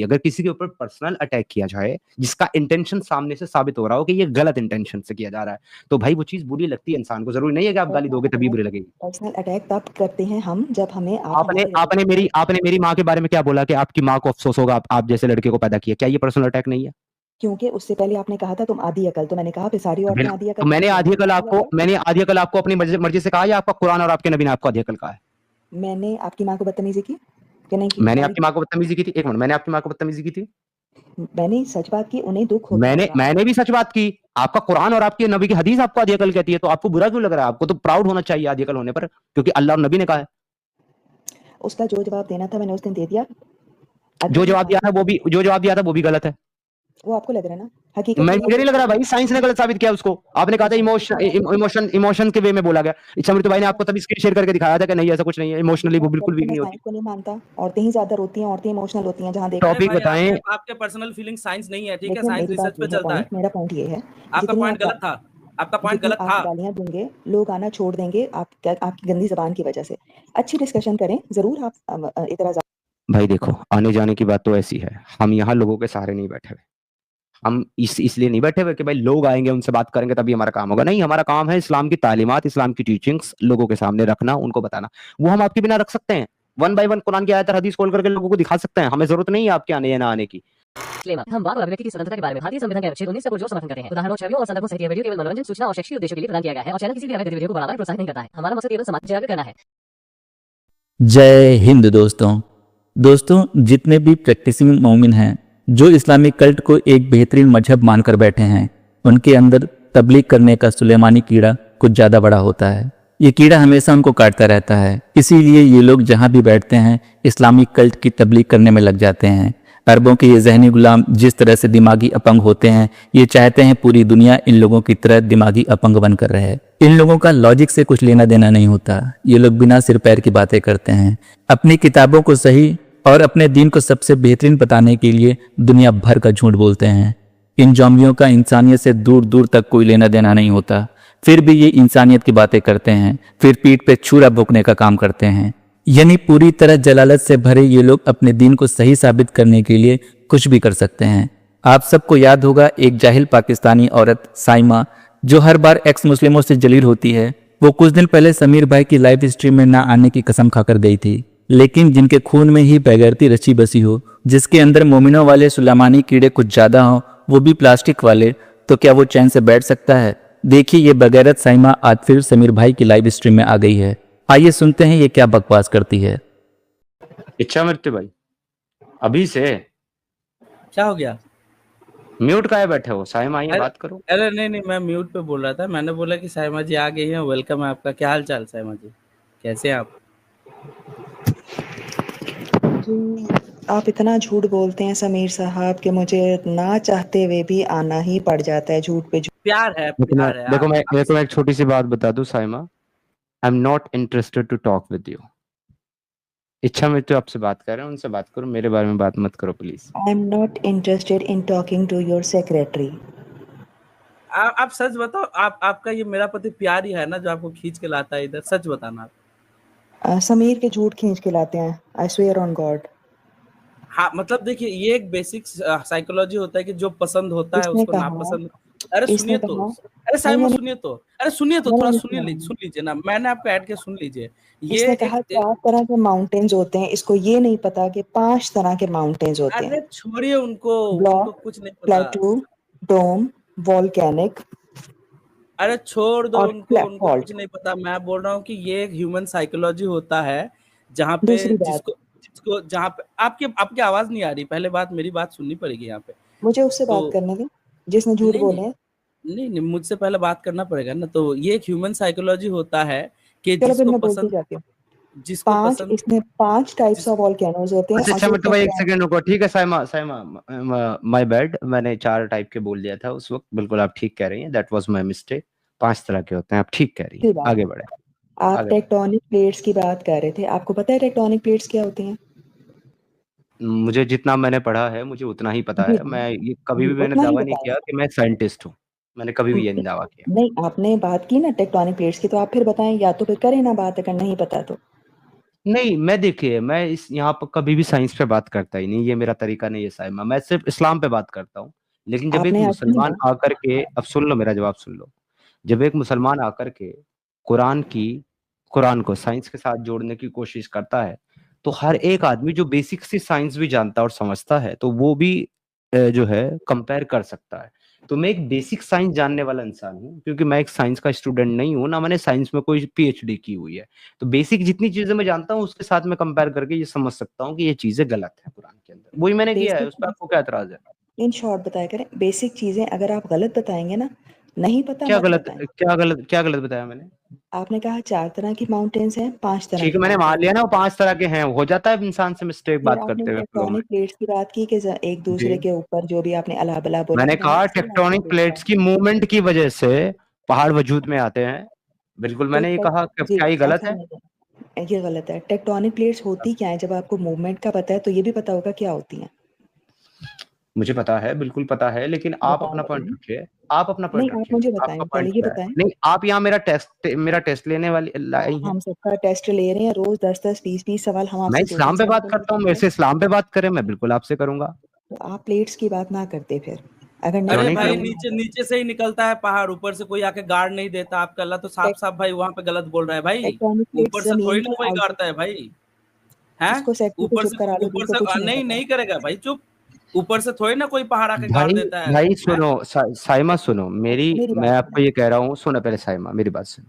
अगर किसी के ऊपर पर्सनल अटैक किया जाए जिसका इंटेंशन सामने से साबित हो रहा हो कि ये गलत इंटेंशन से किया जा रहा है, तो भाई वो चीज बुरी लगती है इंसान को। जरूरी नहीं है कि आप गाली दोगे तभी बुरी लगेगी। पर्सनल अटैक तब करते हैं हम जब हमें आपने आपने मेरी माँ के बारे में क्या बोला कि आपकी माँ को अफसोस होगा आप जैसे लड़के को पैदा किया, क्या ये पर्सनल अटैक नहीं है? क्योंकि उससे पहले आपने कहा था तुम आधी अकल, तो मैंने कहा फिर सारी औरतें आधी अकल। तो मैंने आधी अकल आपको अपनी मर्जी से कहा या आपका कुरान और आपके नबी ने आपको आधी अकल कहा है? मैंने आपकी माँ को बदतमीजी की कि नहीं की? मैंने आपकी माँ को बदतमीजी की थी? एक मिनट, मैंने आपकी माँ को बदतमीजी की थी? मैंने सच बात की, उन्हें दुख होता है। मैंने भी सच बात की। आपका कुरान और आपके नबी की हदीस आपको आधी अकल कहती है, तो आपको बुरा क्यों लग रहा है? आपको तो प्राउड होना चाहिए आधी अकल होने पर, क्योंकि अल्लाह और नबी ने कहा है। उसका जो जवाब देना था मैंने उस दिन दे दिया। जो जवाब दिया था वो भी गलत है। वो आपको लग रहा है ना? हकीकत मुझे नहीं लग रहा भाई, साइंस ने गलत साबित किया उसको। आपने कहा था इमोशन के वे में बोला गया। इच्छामृत्यु भाई ने आपको तभी स्क्रीन शेयर करके दिखाया था कि नहीं ऐसा कुछ नहीं है, इमोशनली वो बिल्कुल वीक नहीं होती। साइंस को नहीं मानता, औरतें ही ज्यादा रोती हैं, औरतें इमोशनल होती हैं। जहां टॉपिक बताएं। आपके पर्सनल फीलिंग साइंस नहीं है, ठीक है? साइंस रिसर्च पे चलता है। मेरा पॉइंट ये है, आपका पॉइंट गलत था। आपका पॉइंट गलत था। गालियां देंगे, लोग आना छोड़ देंगे आपकी गंदी जबान की वजह से। अच्छी डिस्कशन करें जरूर। आप इतराज भाई देखो, आने जाने की बात तो ऐसी है, हम यहाँ लोगों के सहारे नहीं बैठे हुए। हम इसलिए नहीं बैठे हुए कि भाई लोग आएंगे उनसे बात करेंगे तभी हमारा काम होगा। नहीं, हमारा काम है इस्लाम की तालीमात, इस्लाम की टीचिंग्स लोगों के सामने रखना, उनको बताना। वो हम आपके बिना रख सकते हैं, 1 बाय 1 कुरान की आयत और हदीस खोल करके लोगों को दिखा सकते हैं। हमें जरूरत नहीं है आपके आने या ना आने की। हम वाक और अभिव्यक्ति की स्वतंत्रता के बारे में भारतीय संविधान के अनुच्छेद 19 से पुरजोर समर्थन करते हैं। उदाहरणों, छवियों और संदर्भों सहित यह वीडियो केवल मनोरंजन, सूचना और शैक्षिक उद्देश्यों के लिए प्रदान किया गया है और चैनल किसी भी अवैध गतिविधियों को बढ़ावा या प्रोत्साहित नहीं करता है। हमारा मकसद केवल समाज जागरूक करना है। जय हिंद दोस्तों, जितने भी प्रैक्टिसिंग मोमिन हैं जो इस्लामिक कल्ट को एक बेहतरीन मजहब मानकर बैठे हैं, उनके अंदर तबलीग करने का सुलेमानी कीड़ा कुछ ज़्यादा बड़ा होता है। ये कीड़ा हमेशा उनको काटता रहता है, इसीलिए ये लोग जहाँ भी बैठते हैं इस्लामिक कल्ट की तबलीग करने में लग जाते हैं। अरबों के ये जहनी गुलाम जिस तरह से दिमागी अपंग होते हैं, ये चाहते हैं पूरी दुनिया इन लोगों की तरह दिमागी अपंग बनकर रहे। इन लोगों का लॉजिक से कुछ लेना देना नहीं होता। ये लोग बिना सिर पैर की बातें करते हैं। अपनी किताबों को सही और अपने दीन को सबसे बेहतरीन बताने के लिए दुनिया भर का झूठ बोलते हैं। इन जॉम्बियों का इंसानियत से दूर दूर तक कोई लेना देना नहीं होता, फिर भी ये इंसानियत की बातें करते हैं, फिर पीठ पे छुरा भोंकने का काम करते हैं। यानी पूरी तरह जलालत से भरे ये लोग अपने दीन को सही साबित करने के लिए कुछ भी कर सकते हैं। आप सबको याद होगा एक जाहिल पाकिस्तानी औरत साइमा, जो हर बार एक्स मुस्लिमों से जलील होती है, वो कुछ दिन पहले समीर भाई की लाइव स्ट्रीम में ना आने की कसम खाकर गई थी। लेकिन जिनके खून में ही बेगैरती रची बसी हो, जिसके अंदर मोमिनों वाले सुलेमानी कीड़े कुछ ज्यादा हों, वो भी प्लास्टिक वाले, तो क्या वो चैन से बैठ सकता है? देखिए ये बगैरत साइमा आज फिर समीर भाई की लाइव स्ट्रीम में आ गई है। आइए सुनते हैं ये क्या बकवास करती है। इच्छामृत्यु भाई, अभी से क्या हो गया? म्यूट का है बैठे हो? साइमा आइए बात करो। अरे नहीं, मैं म्यूट पे बोल रहा था। मैंने बोला कि साइमा जी आ गई हैं, वेलकम है आपका। क्या हाल चाल साइमा जी, कैसे हैं आप? जी, आप इतना झूठ बोलते हैं समीर साहब कि मुझे ना चाहते हुए भी आना ही पड़ जाता है। झूठ पे प्यार है। देखो मैं एक छोटी सी बात बता दूं Saima, I am not interested to talk with you. इच्छामृत्यु आपसे बात कर रहे हैं, उनसे बात करो, मेरे बारे में बात मत करो please. I am not interested in talking to your secretary. आप सच बताओ, आपका ये मेरा पति प्यार ही है ना जो आपको खींच के लाता है इधर? सच बताना आप। समीर के झूठ खींच के लाते हैं, आई स्वेयर ऑन गॉड। हाँ, मतलब देखिए ये एक बेसिक साइकोलॉजी होता है कि जो पसंद होता है उसको नापसंद। अरे सुनिए तो, अरे साइमा सुनिए तो, अरे सुनिए तो, थोड़ा सुन लीजिए ना। मैंने आपको ऐड के सुन लीजिए। ये कहा 4 तरह के माउंटेन्स होते हैं, इसको ये नहीं पता कि 5 तरह के माउंटेन्स होते हैं। अरे छोड़िए उनको कुछ नहीं पता। प्लेटू, डोम, वोल्केनिक। अरे छोड़ दो उनको कुछ नहीं पता। मैं बोल रहा हूँ कि ये एक ह्यूमन साइकोलॉजी होता है जहाँ पे जिसको जहाँ पे आपकी आवाज नहीं आ रही। पहले बात, मेरी बात सुननी पड़ेगी यहाँ पे। मुझे उससे बात करने दें जिसने झूठ बोले हैं। नहीं, मुझसे पहले बात करना पड़ेगा ना। तो ये एक ह्यूमन साइकोलॉजी होता है कि जिसको पसंद इसमें 5 टाइप्स ऑफ वोल्केनोज होते हैं। अच्छा मतलब एक सेकंड रुको, ठीक है साइमा माय बैड, मैंने 4 टाइप के बोल दिया था उस वक्त। बिल्कुल आप ठीक कह रही हैं, दैट वाज माय मिस्टेक। 5 तरह के होते हैं, आप ठीक कह रही हैं। आगे बढ़े। आप टेक्टोनिक प्लेट्स की बात कर रहे थे, आपको पता है टेक्टोनिक प्लेट्स क्या होती हैं? मुझे जितना मैंने पढ़ा है मुझे उतना ही पता है। मैं ये कभी भी मैंने दावा नहीं किया कि मैं साइंटिस्ट हूँ, मैंने कभी भी ये नहीं दावा किया। नहीं, आपने बात की ना टेक्टोनिक प्लेट्स की, तो आप फिर बताएं, या तो फिर करें ना बात अगर नहीं पता तो। नहीं, मैं देखिए, मैं इस यहाँ पर कभी भी साइंस पे बात करता ही नहीं, ये मेरा तरीका नहीं है साइमा, मैं सिर्फ इस्लाम पे बात करता हूँ। लेकिन जब एक आपने आज नहीं मुसलमान बात आकर के, अब सुन लो मेरा जवाब सुन लो, जब एक मुसलमान आकर के कुरान की कुरान को साइंस के साथ जोड़ने की कोशिश करता है, तो हर एक आदमी जो बेसिक सी साइंस भी जानता है और समझता है, तो वो भी जो है कंपेयर कर सकता है। तो मैं एक बेसिक साइंस जानने वाला इंसान हूँ, क्योंकि मैं एक साइंस का स्टूडेंट नहीं हूँ, ना मैंने साइंस में कोई पीएचडी की हुई है। तो बेसिक जितनी चीजें मैं जानता हूँ उसके साथ मैं कंपेयर करके ये समझ सकता हूँ कि ये चीजें गलत है कुरान के अंदर। वही मैंने किया है, उस पर आपको क्या एतराज है? इन शॉर्ट बताया करें, बेसिक चीजें अगर आप गलत बताएंगे ना, नहीं पता क्या मत गलत बताएं। क्या गलत बताया मैंने? आपने कहा 4 तरह की माउंटेन्स हैं, 5 तरह ठीक की है, मैंने मान माउंटेन्स लिया हैं। ना वो 5 तरह के हैं, हो जाता है इंसान से मिस्टेक फिर बात आपने करते हुए फ्लो में। टेक्टोनिक प्लेट्स की बात की कि एक जी। दूसरे के ऊपर जो भी आपने अला बला बोला, मैंने तो मैंने कहा इसीलिए आपसे टेक्टोनिक पूछा प्लेट्स की मूवमेंट की वजह से पहाड़ वजूद में आते हैं। बिल्कुल मैंने ये कहा कि जी क्या ये गलत ऐसा है? नहीं है, ये गलत है। टेक्टोनिक प्लेट्स होती क्या है? जब आपको मूवमेंट का पता है तो ये भी पता होगा क्या होती हैं। मुझे पता है, बिल्कुल पता है, लेकिन आप बताओ अपना पॉइंट बताइए। रखिए। आप अपना नहीं, पॉइंट आप रखिए ना, मुझे आपका बताएं, पहले पॉइंट ये क्या है? बताएं। नहीं, आप यहाँ मेरा टेस्ट लेने वाली लाई हैं। हम सबका टेस्ट ले रहे हैं रोज, 10-10, 20-20 सवाल हम मैं आपसे दो तीन इस्लाम पे सवाल बात पूछते करता हूँ, मेरे हैं। से इस्लाम पे बात करें, मैं बिल्कुल आपसे करूंगा। तो आप प्लेट्स की बात ना करते फिर, अगर नहीं क्यों अरे नहीं पता भाई, तो करूंगा? नीचे नीचे से ही निकलता है पहाड़, ऊपर से कोई आके गार्ड नहीं देता आपका। अल्लाह तो साफ साफ भाई वहां पे गलत बोल रहा है भाई। टेक्टोनिक ऊपर प्लेट्स से थोड़ी जमीन ना के कोई आगे। गाड़ता है भाई। हैं? इसको सेट करके चुप करा लो, जिसको कुछ नहीं नहीं पता। नहीं करेगा भाई, चुप। ऊपर से थोड़ी ना कोई पहाड़ आके गाड़ भाई देता है। भाई हैं? सुनो, साइमा सुनो मेरी, मेरी मैं बात आपको सुनो। ये कह रहा हूँ, सुनो पहले साइमा मेरी बात सुनो।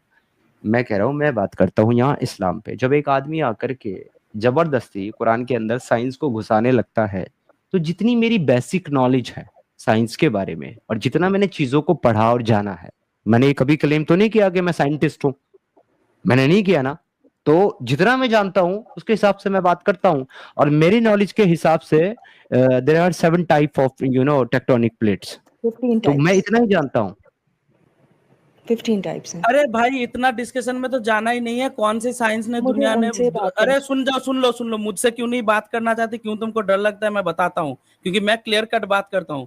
मैं कह रहा हूँ, मैं बात करता हूँ यहाँ इस्लाम पे। जब एक आदमी आकर के जबरदस्ती कुरान के अंदर साइंस को घुसाने लगता है, तो जितनी मेरी बेसिक नॉलेज है साइंस के बारे में और जितना मैंने चीजों को पढ़ा और जाना है, मैंने कभी क्लेम तो नहीं किया कि मैं साइंटिस्ट हूँ, मैंने नहीं किया ना। तो जितना मैं जानता हूँ उसके हिसाब से मैं बात करता हूँ। और मेरी नॉलेज के हिसाब से there are 7 type of tectonic plates. 15 तो मैं टाइप्स, इतना ही जानता हूँ। 15 टाइप्स हैं। अरे भाई, इतना डिस्कशन में तो जाना ही नहीं है। कौन सी साइंस ने मुझे दुनिया ने। उनसे बात करनी। अरे सुन जाओ, सुन लो, मुझसे क्यों नहीं बात करना चाहते? क्यों तुमको डर लगता है? मैं बताता हूँ, क्योंकि मैं क्लियर कट बात करता हूँ।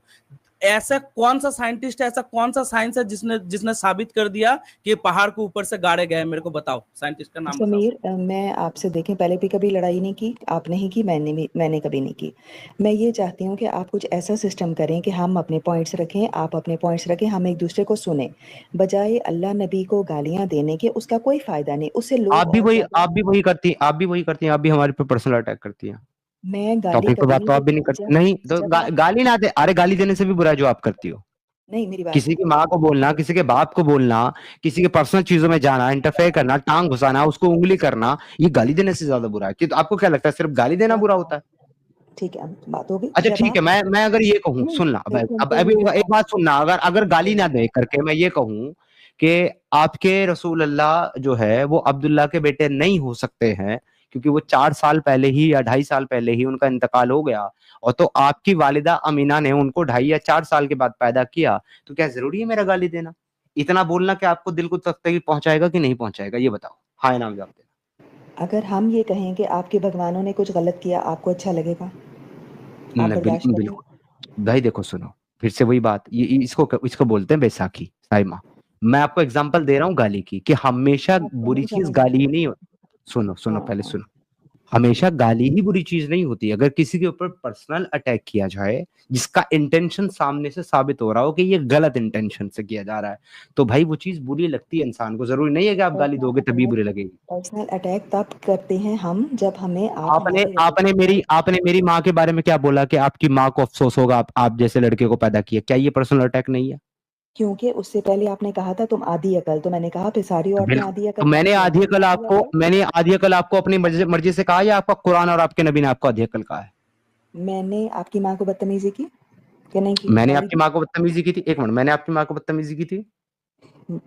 ऐसा कौन सा साइंटिस्ट है, ऐसा कौन सा साइंस है जिसने जिसने साबित कर दिया कि पहाड़ को ऊपर से गाड़े गए? मेरे को बताओ, साइंटिस्ट का नाम बताओ। समीर, मैं आपसे देखें, पहले भी कभी लड़ाई नहीं की, आपने ही की, मैंने कभी नहीं की। मैं ये चाहती हूँ कि आप कुछ ऐसा सिस्टम करें कि हम अपने पॉइंट्स रखें, आप अपने पॉइंट्स रखें, हम एक दूसरे को सुने, बजाय अल्लाह नबी को गालियां देने के। उसका कोई फायदा नहीं, उससे लोग और ज्यादा। आप भी हमारे पे पर्सनल अटैक करती हैं। मैं गाली टॉपिक पे कभी बात नहीं तो आप भी नहीं देती करते, नहीं तो जब आप। गाली ना दे, अरे गाली देने से भी बुरा है जो आप करती हो। नहीं, मेरी बात किसी की सुनो। माँ को बोलना, किसी के बाप को बोलना, किसी के पर्सनल चीजों में जाना, इंटरफेयर करना, टांग घुसाना, उसको उंगली करना, ये गाली देने से ज्यादा बुरा है। कि तो आपको क्या लगता है सिर्फ गाली देना जब बुरा आप, होता है? ठीक है, बात होगी अच्छा जब ठीक है, आप। मैं अगर ये कहूँ, नहीं, सुनना, अब एक अब घंटे अभी में एक बात सुनना, अगर अगर गाली ना दे करके मैं ये कहूँ कि आपके रसूल अल्लाह जो है वो अब्दुल्ला के बेटे नहीं हो सकते हैं, क्योंकि वो 4 साल पहले ही या 2.5 साल पहले ही उनका इंतकाल हो गया, और तो आपकी वालिदा अमीना ने उनको 2.5 या 4 साल के बाद पैदा किया, तो क्या जरूरी है मेरा गाली देना? इतना बोलना कि आपको दिल को तकलीफ पहुंचाएगा कि नहीं पहुंचाएगा, ये बताओ। हाँ या ना जवाब देना। अगर हम ये कहें कि आपके भगवानों ने कुछ गलत किया, आपको अच्छा लगेगा? आप बर्दाश्त करेंगे? भाई देखो सुनो, फिर से वही बात, ये इसको इसको बोलते हैं बैसाखी साइमा। मैं आपको एग्जांपल दे रहा हूँ गाली की, कि हमेशा आपको बुरी नहीं चीज समझ गाली आया। ही नहीं होती। सुनो सुनो हाँ पहले हाँ। सुनो, हमेशा गाली ही बुरी चीज नहीं होती। अगर किसी के ऊपर पर्सनल अटैक किया जाए जिसका इंटेंशन सामने से साबित हो रहा हो कि ये गलत इंटेंशन से किया जा रहा है, तो भाई वो चीज बुरी लगती है इंसान को। जरूरी नहीं है कि आप गाली पर्सनल दोगे तभी अटैक, बुरी लगेगी। पर्सनल अटैक तब करते हैं हम जब हमें आप आपने हमारे आपने मेरी माँ के बारे में क्या बोला कि आपकी माँ को अफसोस होगा आप जैसे लड़के को पैदा किया? क्या ये पर्सनल अटैक नहीं है? क्योंकि उससे पहले आपने कहा था तुम आधी अकल, तो मैंने कहा फिर सारी औरतें बिल्कुल। आधी तो अकल नहीं है, तुम आधी अकल। मैंने आधी अकल आपको अपनी मर्जी से कहा, या आपका कुरान और आपके नबी ने आपको आधी अकल कहा है? मैंने आपकी माँ को बदतमीजी की कि नहीं की? मैंने गाली आपकी दी? माँ को बदतमीजी की थी? एक मिनट, मैंने आपकी माँ को बदतमीजी की थी?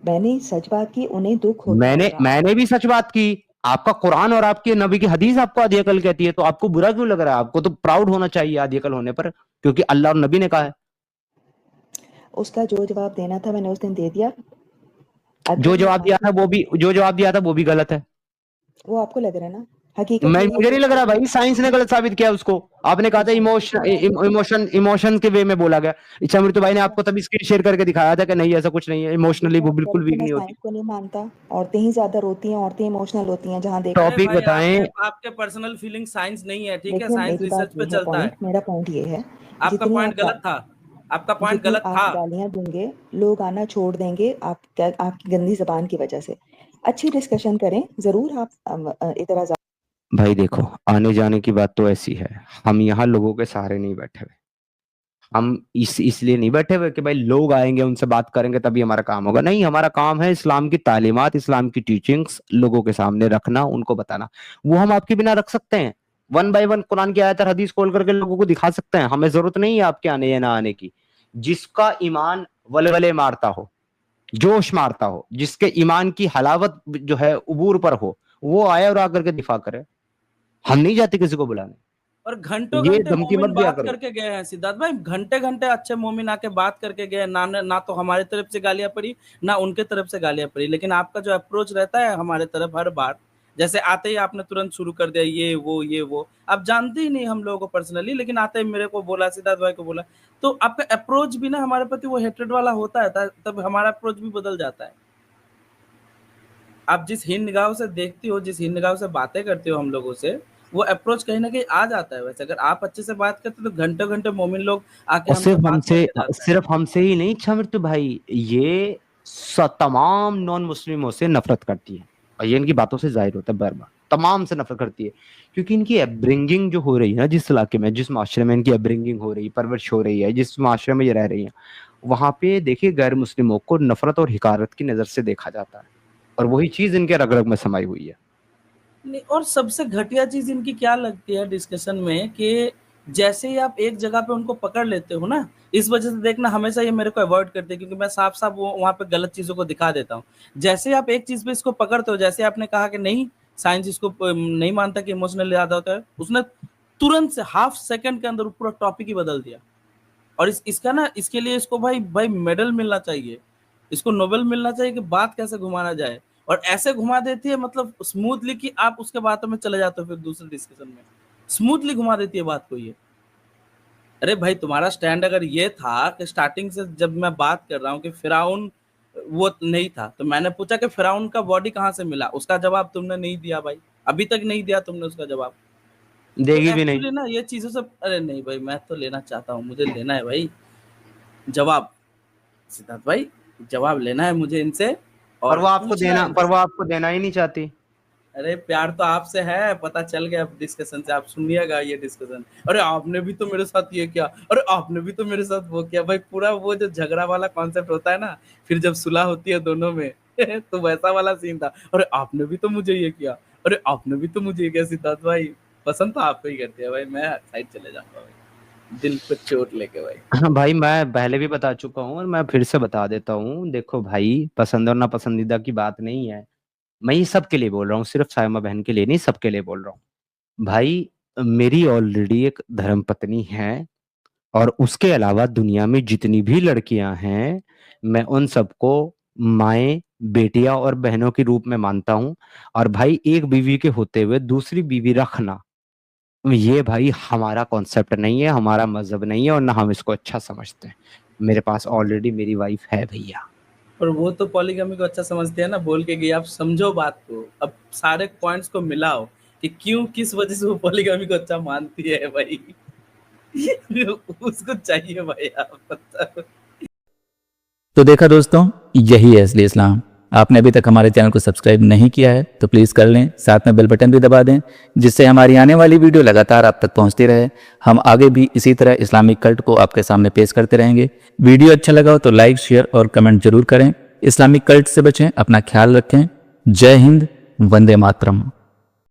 मैंने सच बात की, उन्हें दुख होता मैंने होगा। मैंने भी सच बात की। आपका कुरान और आपके नबी की हदीस आपको आधी अकल कहती है, तो आपको बुरा क्यों लग रहा है? आपको तो प्राउड होना चाहिए आधी अकल होने पर, क्योंकि अल्लाह और नबी ने कहा है। उसका जो जवाब देना था मैंने उस दिन दे दिया। जो अगर मैं जवाब दिया आपकी, था वो भी गलत है। वो आपको लग रहा है ना, हकीकत मैं ये है मुझे नहीं कि लग रहा भाई साइंस ने गलत साबित किया उसको। आपने कहा था इमोशन के वे में बोला गया। इच्छामृत्यु भाई ने आपको तभी स्क्रीन शेयर करके दिखाया था कि नहीं ऐसा कुछ नहीं है, इमोशनली वो बिल्कुल वीक मैं नहीं होती। साइंस को नहीं मानता, औरतें ही ज्यादा रोती हैं, औरतें इमोशनल होती हैं जहाँ देखो। अरे टॉपिक भाई बताएं। आपके पर्सनल फीलिंग साइंस नहीं है, ठीक है, देखिए साइंस मेरी बात रिसर्च पे ये है, चलता है। मेरा पॉइंट ये है, आपका जितनी पॉइंट आप गलत था, आपका पॉइंट जितनी गलत आप था। गालियां देंगे लोग आना छोड़ देंगे आपकी गंदी जबान की वजह से। अच्छी डिस्कशन करें जरूर, आप इतराज। भाई देखो, आने जाने की बात तो ऐसी है, हम यहाँ लोगों के सहारे नहीं बैठे हुए। हम इसलिए नहीं बैठे हुए कि भाई लोग आएंगे उनसे बात करेंगे तभी हमारा काम होगा। नहीं, हमारा काम है इस्लाम की तालीमात, इस्लाम की टीचिंग्स लोगों के सामने रखना, उनको बताना। वो हम आपके बिना रख सकते हैं, 1 बाय 1 कुरान की आयत और हदीस खोल करके लोगों को दिखा सकते हैं। हमें जरूरत नहीं है आपके आने या ना आने की। जिसका ईमान वलवले मारता हो, जोश मारता हो, जिसके ईमान की हलावत जो है उबूर पर हो, वो आए और आकर के दिफा करे। हम नहीं जाते किसी को बुलाने। और घंटों ये घंटे धमकी मोमिन मत दिया बात करो। करके गए हैं सिद्धार्थ भाई, घंटे घंटे अच्छे मोमिन आके बात करके गए, ना तो हमारे तरफ से गालियां पड़ी ना उनके तरफ से गालियां पड़ी। लेकिन आपका जो अप्रोच रहता है हमारे तरफ हर बार, जैसे आते ही आपने तुरंत शुरू कर दिया ये वो। आप जानते ही नहीं हम लोगों को पर्सनली, लेकिन आते ही मेरे को बोला, सिद्धार्थ भाई को बोला। तो आपका अप्रोच भी ना हमारे प्रति वो हेट्रेड वाला होता है, तब हमारा अप्रोच भी बदल जाता है। आप जिस हीन निगाह से देखती हो, जिस हीन निगाह से बातें करते हो हम लोगों से, वो अप्रोच कहीं ना कहीं आ जाता है। वैसे अगर आप अच्छे से बात करते तो घंटे घंटे मोमिन लोग आके और हमसे सिर्फ बात हमसे करके जाते हैं। सिर्फ हमसे ही नहीं, इच्छामृत्यु भाई, ये तमाम नॉन मुस्लिमों से नफरत करती है। और ये इनकी बातों से जाहिर होता है, बार बार तमाम से नफरत करती है। क्योंकि इनकी अपब्रिंगिंग जो हो रही है ना, जिस इलाके में, जिस माशरे में इनकी अपब्रिंगिंग हो रही है, परवरिश हो रही है, जिस माशरे में ये रह रही है, वहां पे देखिए गैर मुस्लिमों को नफरत और हिकारत की नजर से देखा जाता है। और वही चीज इनके रग रग में समाई हुई है। नहीं, और सबसे घटिया चीज इनकी क्या लगती है डिस्कशन में, कि जैसे ही आप एक जगह पे उनको पकड़ लेते हो ना, इस वजह से देखना हमेशा ये मेरे को अवॉइड करते हैं, क्योंकि मैं साफ साफ वो वहां पे गलत चीजों को दिखा देता हूँ। जैसे ही आप एक चीज पे इसको पकड़ते हो, जैसे आपने कहा कि नहीं साइंस इसको नहीं मानता कि इमोशनल ज्यादा होता है, उसने तुरंत से हाफ सेकंड के अंदर पूरा टॉपिक ही बदल दिया। और इसका ना, इसके लिए इसको भाई भाई मेडल मिलना चाहिए, इसको नोबेल मिलना चाहिए कि बात कैसे घुमाना जाए। और ऐसे घुमा देती है मतलब स्मूथली कि आप उसके बातों में चले जाते हो, फिर दूसरे डिस्कशन में स्मूथली घुमा देती है बात को ये। अरे भाई तुम्हारा स्टैंड अगर ये था कि स्टार्टिंग से जब मैं बात कर रहा हूँ कि फिराउन वो नहीं था, तो मैंने पूछा कि फिराउन का बॉडी कहाँ से मिला, उसका जवाब तुमने नहीं दिया भाई, अभी तक नहीं दिया तुमने उसका जवाब। तो देगी भी नहीं। एक्चुअली ना ये चीजों से, अरे नहीं भाई मैं तो लेना चाहता हूँ, मुझे लेना है भाई जवाब, सिद्धार्थ भाई जवाब लेना है मुझे इनसे, और पूछना है पर वो आपको देना ही नहीं चाहती। अरे प्यार तो आपसे है, पता चल गया डिस्कशन से, आप सुनिएगा ये डिस्कशन। अरे आपने भी तो मेरे साथ ये किया, अरे आपने भी तो मेरे साथ वो किया। भाई पूरा वो जो झगड़ा वाला कॉन्सेप्ट होता है ना, फिर जब सुलह होती है दोनों में तो वैसा वाला सीन था। अरे आपने भी तो मुझे ये किया, अरे आपने भी तो मुझे ये किया। सिद्धार्थ भाई पसंद तो आपको ही करती है भाई, मैं साइड चले जाऊंगा भाई, दिल पे चोट लेके भाई। हाँ भाई, मैं पहले भी बता चुका हूँ और मैं फिर से बता देता हूँ। देखो भाई, पसंद और ना पसंदीदा की बात नहीं है। मैं ये सबके लिए बोल रहा हूँ, सिर्फ सायमा बहन के लिए नहीं, सबके लिए बोल रहा हूँ। भाई मेरी ऑलरेडी एक धर्म पत्नी है, और उसके अलावा दुनिया में जितनी भी लड़कियां हैं, मैं उन सबको माएँ, बेटियां और बहनों के रूप में मानता हूँ। और भाई एक बीवी के होते हुए दूसरी बीवी रखना, ये भाई हमारा कॉन्सेप्ट नहीं है, हमारा मजहब नहीं है, और ना हम इसको अच्छा समझते हैं। मेरे पास ऑलरेडी मेरी वाइफ है भैया। और वो तो पॉलीगमी को अच्छा समझते हैं ना, बोल के गई। आप समझो बात को, अब सारे पॉइंट्स को मिलाओ कि क्यों किस वजह से वो पॉलीगमी को अच्छा मानती है भाई उसको चाहिए भाई आप बताओ। तो देखा दोस्तों, यही है असली इस्लाम। आपने अभी तक हमारे चैनल को सब्सक्राइब नहीं किया है तो प्लीज़ कर लें, साथ में बेल बटन भी दबा दें, जिससे हमारी आने वाली वीडियो लगातार आप तक पहुंचती रहे। हम आगे भी इसी तरह इस्लामिक कल्ट को आपके सामने पेश करते रहेंगे। वीडियो अच्छा लगा हो तो लाइक, शेयर और कमेंट जरूर करें। इस्लामिक कल्ट से बचें, अपना ख्याल रखें। जय हिंद, वंदे मातरम।